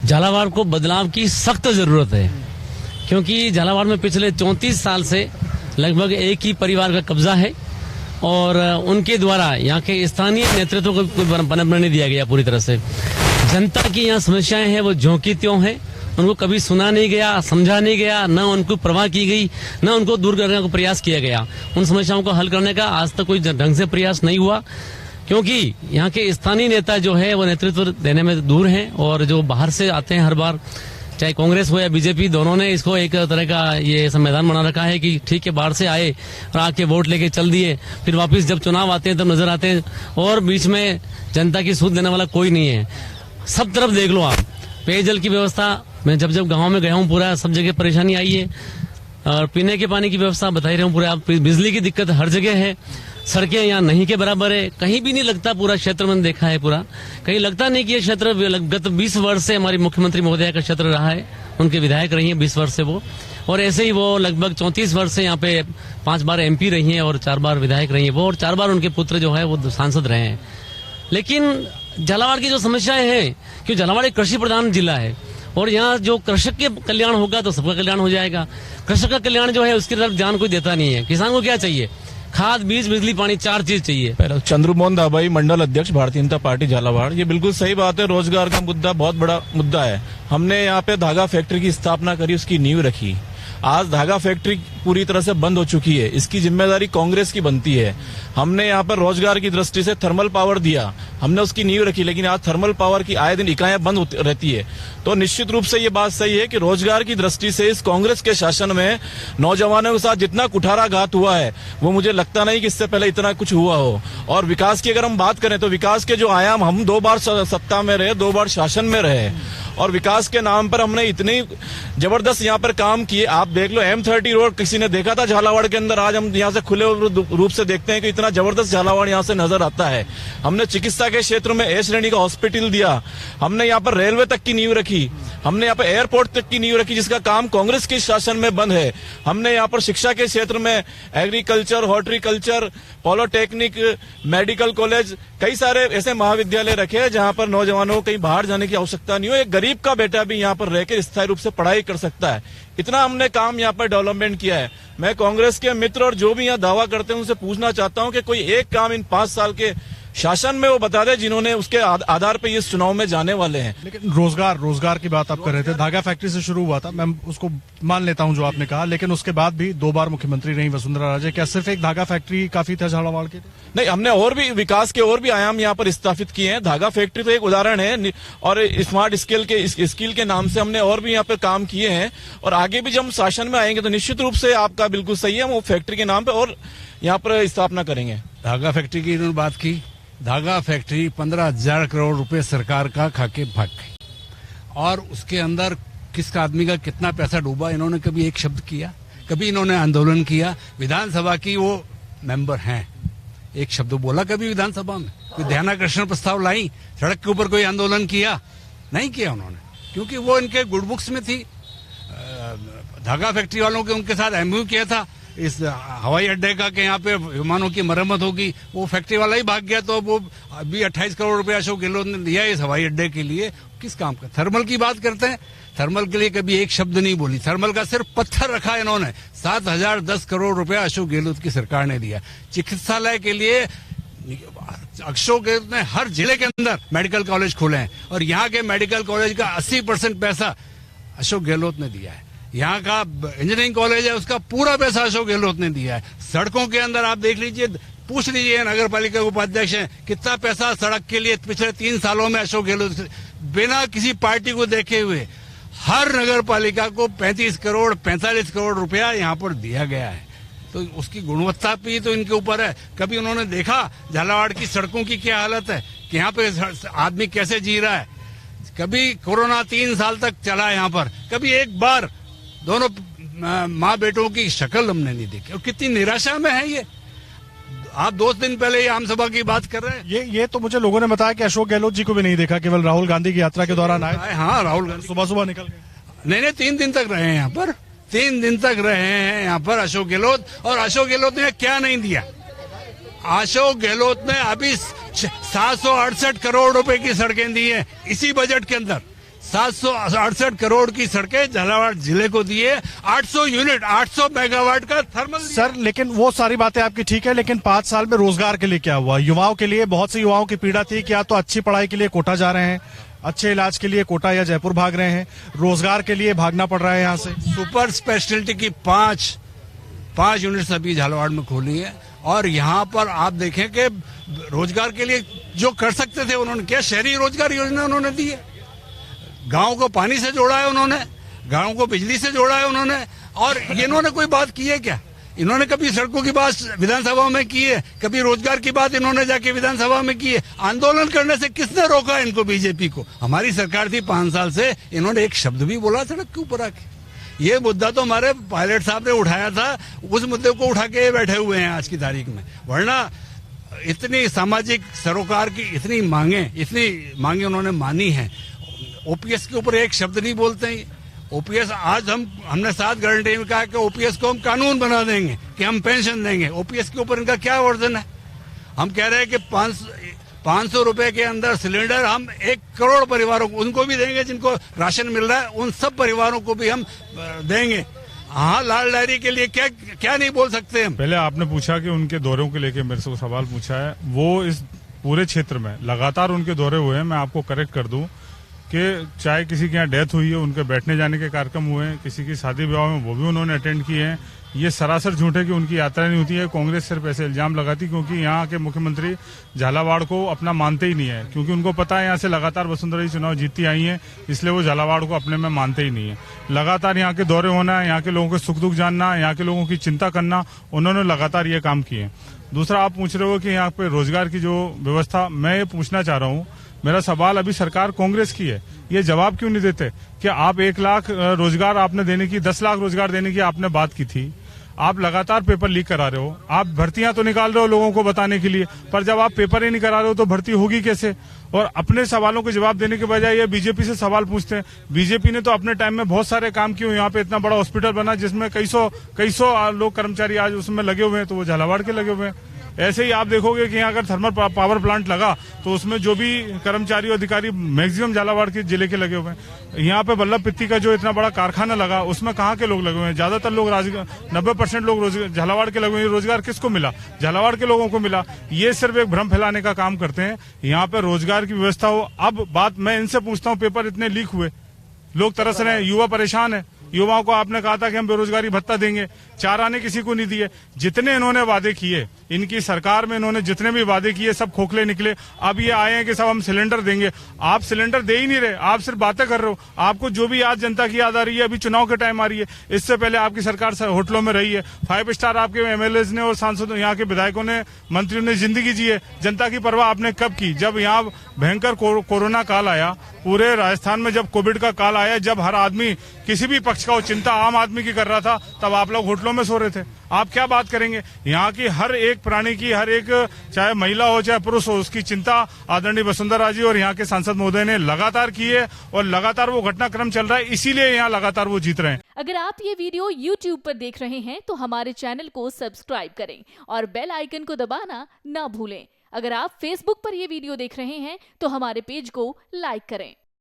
झालावाड़ को बदलाव की सख्त जरूरत है, क्योंकि झालावाड़ में पिछले 34 साल से लगभग एक ही परिवार का कब्जा है और उनके द्वारा यहाँ के स्थानीय नेतृत्व को कोई बनने नहीं दिया गया पूरी तरह से। जनता की यहाँ समस्याएं हैं वो ज्यों की त्यों हैं, उनको कभी सुना नहीं गया, समझा नहीं गया, न उनको परवाह की गई, न उनको दूर करने का प्रयास किया गया। उन समस्याओं को हल करने का आज तक कोई ढंग से प्रयास नहीं हुआ, क्योंकि यहाँ के स्थानीय नेता जो है वो नेतृत्व देने में दूर हैं और जो बाहर से आते हैं हर बार, चाहे कांग्रेस हो या बीजेपी, दोनों ने इसको एक तरह का ये संविधान बना रखा है कि ठीक है बाहर से आए और आके वोट लेके चल दिए, फिर वापस जब चुनाव आते हैं तब नजर आते हैं और बीच में जनता की सूद देने वाला कोई नहीं है। सब तरफ देख लो आप, पेयजल की व्यवस्था, मैं जब गाँव में गया हूँ पूरा सब जगह परेशानी आई है और पीने के पानी की व्यवस्था बता ही रहा हूँ पूरा, बिजली की दिक्कत हर जगह है, सड़कें यहाँ नहीं के बराबर है, कहीं भी नहीं लगता। पूरा क्षेत्र मैंने देखा है, पूरा कहीं लगता नहीं कि ये क्षेत्र गत 20 वर्ष से हमारी मुख्यमंत्री महोदया का क्षेत्र रहा है, उनके विधायक रही है 20 वर्ष से वो, और ऐसे ही वो लगभग 34 वर्ष से यहाँ पे 5 बार MP रही हैं और 4 बार विधायक रही है वो, और 4 बार उनके पुत्र जो है वो सांसद रहे हैं। लेकिन झालावाड़ की जो समस्याएं हैं, क्योंकि झालावाड़ एक कृषि प्रधान जिला है और यहाँ जो कृषक के कल्याण होगा तो सबका कल्याण हो जाएगा। कृषक का कल्याण जो है उसकी तरफ ध्यान कोई देता नहीं है। किसान को क्या चाहिए? खाद, बीज, बिजली, पानी, 4 चीज चाहिए। चंद्रमोहन दाबाई, मंडल अध्यक्ष भारतीय जनता पार्टी झालावाड़। ये बिल्कुल सही बात है, रोजगार का मुद्दा बहुत बड़ा मुद्दा है। हमने यहाँ पे धागा फैक्ट्री की स्थापना करी, उसकी नींव रखी। आज धागा फैक्ट्री पूरी तरह से बंद हो चुकी है, इसकी जिम्मेदारी कांग्रेस की बनती है। हमने यहाँ पर रोजगार की दृष्टि से थर्मल पावर दिया, हमने उसकी नींव रखी, लेकिन आज थर्मल पावर की आए दिन इकाइयां बंद रहती है। तो निश्चित रूप से ये बात सही है कि रोजगार की दृष्टि से इस कांग्रेस के शासन में नौजवानों के साथ जितना कुठाराघात हुआ है वो मुझे लगता नहीं कि इससे पहले इतना कुछ हुआ हो। और विकास की अगर हम बात करें तो विकास के जो आयाम, हम 2 बार सत्ता में रहे, 2 बार शासन में रहे और विकास के नाम पर हमने इतनी जबरदस्त यहाँ पर काम किए। आप देख लो M30 रोड किसी ने देखा था झालावाड़ के अंदर? आज हम यहाँ से खुले रूप से देखते हैं कि इतना जबरदस्त झालावाड़ यहाँ से नजर आता है। हमने चिकित्सा के क्षेत्र में A श्रेणी का हॉस्पिटल दिया, हमने यहाँ पर रेलवे तक की नींव रखी, हमने यहाँ पर एयरपोर्ट तक की नींव रखी जिसका काम कांग्रेस के शासन में बंद है। हमने यहाँ पर शिक्षा के क्षेत्र में agriculture, horticulture, polytechnic, medical college, कई सारे ऐसे महाविद्यालय रखे हैं जहाँ पर नौजवानों को कहीं बाहर जाने की आवश्यकता नहीं हो, एक गरीब का बेटा भी यहाँ पर रहकर स्थायी रूप से पढ़ाई कर सकता है। इतना हमने काम यहाँ पर डेवलपमेंट किया है। मैं कांग्रेस के मित्र और जो भी यहाँ दावा करते हैं उनसे पूछना चाहता हूँ कि कोई एक काम इन 5 साल के शासन में वो बता दे जिन्होंने उसके आधार पे इस चुनाव में जाने वाले हैं। लेकिन रोजगार की बात आप कर रहे थे, धागा फैक्ट्री से शुरू हुआ था, मैं उसको मान लेता हूं जो आपने कहा, लेकिन उसके बाद भी 2 बार मुख्यमंत्री रही वसुंधरा राजे। क्या सिर्फ एक धागा फैक्ट्री काफी था झालावाड़ के? नहीं, हमने और भी विकास के और भी आयाम यहाँ पर स्थापित किए हैं। धागा फैक्ट्री तो एक उदाहरण है और स्मार्ट स्किल के नाम से हमने और भी यहाँ पे काम किए हैं और आगे भी जब हम शासन में आएंगे तो निश्चित रूप से आपका बिल्कुल सही है, हम वो फैक्ट्री के नाम पे और यहाँ पर स्थापना करेंगे। धागा फैक्ट्री की इन्होंने बात की, धागा फैक्ट्री 15,000 करोड़ रुपए सरकार का खाके भाग गई और उसके अंदर किस आदमी का कितना पैसा डूबा, इन्होंने कभी एक शब्द किया? कभी इन्होंने आंदोलन किया? विधानसभा की वो मेंबर हैं, एक शब्द बोला कभी विधानसभा में? कोई ध्यानाकर्षण प्रस्ताव लाई? सड़क के ऊपर कोई आंदोलन किया? नहीं किया उन्होंने, क्योंकि वो इनके गुड बुक्स में थी। धागा फैक्ट्री वालों के उनके साथ MOU किया था इस हवाई अड्डे का कि यहाँ पे विमानों की मरम्मत होगी, वो फैक्ट्री वाला ही भाग गया। तो वो अभी 28 करोड़ रुपए अशोक गहलोत ने दिया इस हवाई अड्डे के लिए, किस काम का? थर्मल की बात करते हैं, थर्मल के लिए कभी एक शब्द नहीं बोली। थर्मल का सिर्फ पत्थर रखा इन्होंने। 7,010 करोड़ रुपया अशोक गहलोत की सरकार ने दिया। चिकित्सालय के लिए अशोक गहलोत ने हर जिले के अंदर मेडिकल कॉलेज खोले हैं और यहाँ के मेडिकल कॉलेज का 80% पैसा अशोक गहलोत ने दिया है। यहाँ का इंजीनियरिंग कॉलेज है, उसका पूरा पैसा अशोक गहलोत ने दिया है। सड़कों के अंदर आप देख लीजिए, पूछ लीजिए नगर पालिका के उपाध्यक्ष हैं, कितना पैसा सड़क के लिए पिछले 3 सालों में अशोक गहलोत बिना किसी पार्टी को देखे हुए हर नगर पालिका को 35 करोड़ 45 करोड़ रुपया यहाँ पर दिया गया है। तो उसकी गुणवत्ता भी तो इनके ऊपर है। कभी उन्होंने देखा झालावाड़ की सड़कों की क्या हालत है कि यहाँ पे आदमी कैसे जी रहा है? कभी कोरोना 3 साल तक चला यहाँ पर, कभी एक बार दोनों माँ बेटों की शक्ल हमने नहीं देखी और कितनी निराशा में है ये। आप 2 दिन पहले आम सभा की बात कर रहे हैं। ये तो मुझे लोगों ने बताया कि अशोक गहलोत जी को भी नहीं देखा, केवल राहुल गांधी की यात्रा के दौरान आए। हाँ, राहुल गांधी सुबह निकल गए। नहीं, 3 दिन तक रहे हैं यहाँ पर, 3 दिन तक रहे हैं यहाँ पर अशोक गहलोत। और अशोक गहलोत ने क्या नहीं दिया? अशोक गहलोत ने अभी 768 करोड़ रुपए की सड़कें दी है इसी बजट के अंदर। 768 करोड़ की सड़कें झालावाड़ जिले को दी है, 800 यूनिट 800 मेगावाट का थर्मल सर लेकिन वो सारी बातें आपकी ठीक है, लेकिन 5 साल में रोजगार के लिए क्या हुआ? युवाओं के लिए बहुत से युवाओं की पीड़ा थी कि या तो अच्छी पढ़ाई के लिए कोटा जा रहे हैं, अच्छे इलाज के लिए कोटा या जयपुर भाग रहे हैं, रोजगार के लिए भागना पड़ रहा है यहाँ से। सुपर स्पेशलिटी की पांच यूनिट्स अभी झालावाड़ में खोली है, और यहाँ पर आप देखें कि रोजगार के लिए जो कर सकते थे उन्होंने क्या, शहरी रोजगार योजना उन्होंने दी है, गांव को पानी से जोड़ा है उन्होंने, गांव को बिजली से जोड़ा है उन्होंने, और इन्होंने कोई बात की है क्या? इन्होंने कभी सड़कों की बात विधानसभा में की है? कभी रोजगार की बात इन्होंने जाके विधानसभा में की है? आंदोलन करने से किसने रोका इनको, बीजेपी को? हमारी सरकार थी 5 साल से, इन्होंने एक शब्द भी बोला सड़क के ऊपर आके? ये मुद्दा तो हमारे पायलट साहब ने उठाया था, उस मुद्दे को उठा के बैठे हुए हैं आज की तारीख में। वरना इतनी सामाजिक सरोकार की इतनी मांगे उन्होंने मानी है। ओपीएस के ऊपर एक शब्द नहीं बोलते हैं। ओपीएस आज हमने 7 गारंटी में कहा कि ओपीएस को हम कानून बना देंगे, कि हम पेंशन देंगे। ओपीएस के ऊपर इनका क्या वर्जन है? हम कह रहे हैं कि 500 रुपए के अंदर सिलेंडर हम 1 करोड़ परिवारों को उनको भी देंगे जिनको राशन मिल रहा है, उन सब परिवारों को भी हम देंगे। हाँ, लाल डायरी के लिए क्या नहीं बोल सकते हम। पहले आपने पूछा कि उनके दौरों के लेके मेरे से सवाल पूछा है, वो इस पूरे क्षेत्र में लगातार उनके दौरे हुए हैं। मैं आपको करेक्ट कर दूं कि चाहे किसी के यहाँ डेथ हुई है, उनके बैठने जाने के कार्यक्रम हुए हैं, किसी की शादी विवाह में वो भी उन्होंने अटेंड किए हैं। ये सरासर झूठ है कि उनकी यात्रा नहीं होती है। कांग्रेस सिर्फ ऐसे इल्जाम लगाती क्योंकि यहाँ के मुख्यमंत्री झालावाड़ को अपना मानते ही नहीं है, क्योंकि उनको पता है यहाँ से लगातार वसुंधरा जी चुनाव जीतती आई हैं, इसलिए वो झालावाड़ को अपने में मानते ही नहीं है। लगातार यहाँ के दौरे होना, यहाँ के लोगों के सुख दुख जानना, यहाँ के लोगों की चिंता करना, उन्होंने लगातार ये काम किए। दूसरा, आप पूछ रहे हो कि यहाँ पे रोजगार की जो व्यवस्था, मैं ये पूछना चाह रहा हूँ, मेरा सवाल अभी सरकार कांग्रेस की है, ये जवाब क्यों नहीं देते कि आप 1 लाख रोजगार आपने देने की, 10 लाख रोजगार देने की आपने बात की थी। आप लगातार पेपर लीक करा रहे हो, आप भर्तियां तो निकाल रहे हो लोगों को बताने के लिए, पर जब आप पेपर ही नहीं करा रहे हो तो भर्ती होगी कैसे? और अपने सवालों के जवाब देने के बजाय ये बीजेपी से सवाल पूछते हैं। बीजेपी ने तो अपने टाइम में बहुत सारे काम किए, यहाँ पे इतना बड़ा हॉस्पिटल बना जिसमें कई सौ लोग कर्मचारी आज उसमें लगे हुए हैं, तो वो झालावाड़ के लगे हुए हैं। ऐसे ही आप देखोगे कि यहाँ अगर थर्मल पावर प्लांट लगा तो उसमें जो भी कर्मचारी अधिकारी मैक्सिमम झालावाड़ के जिले के लगे हुए हैं। यहाँ पे वल्लभ पित्ती का जो इतना बड़ा कारखाना लगा, उसमें कहाँ के लोग लगे हुए हैं? ज्यादातर लोग 90% लोग झालावाड़ के लगे हुए हैं। रोजगार किसको मिला? झालावाड़ के लोगों को मिला। ये सिर्फ एक भ्रम फैलाने का काम करते हैं। यहाँ पे रोजगार की व्यवस्था हो। अब बात मैं इनसे पूछता हूँ, पेपर इतने लीक हुए, लोग तरस रहे हैं, युवा परेशान है। युवाओं को आपने कहा था कि हम बेरोजगारी भत्ता देंगे, 4 आने किसी को नहीं दिए। जितने इन्होंने वादे किए, इनकी सरकार में इन्होंने जितने भी वादे किए सब खोखले निकले। अब ये आए हैं कि सब हम सिलेंडर देंगे। आप सिलेंडर दे ही नहीं रहे, आप सिर्फ बातें कर रहे हो। आपको जो भी याद जनता की याद आ रही है, अभी चुनाव के टाइम आ रही है। इससे पहले आपकी सरकार होटलों में रही है, 5 स्टार आपके एमएलए ने और सांसदों, यहाँ के विधायकों ने, मंत्रियों ने जिंदगी जी है। जनता की परवाह आपने कब की? जब यहाँ भयंकर कोरोना काल आया, पूरे राजस्थान में जब कोविड का काल आया, जब हर आदमी किसी भी पक्ष का चिंता आम आदमी की कर रहा था, तब आप लोग होटलों में सो रहे थे। आप क्या बात करेंगे? यहाँ की हर एक प्राणी की, हर एक, चाहे महिला हो चाहे पुरुष हो, उसकी चिंता आदरणीय वसुंधरा जी और यहाँ के सांसद महोदय ने लगातार की है, और लगातार वो घटनाक्रम चल रहा है, इसीलिए यहाँ लगातार वो जीत रहे हैं। अगर आप ये वीडियो YouTube पर देख रहे हैं तो हमारे चैनल को सब्सक्राइब करें और बेल आइकन को दबाना ना भूलें। अगर आप Facebook पर ये वीडियो देख रहे हैं तो हमारे पेज को लाइक करें।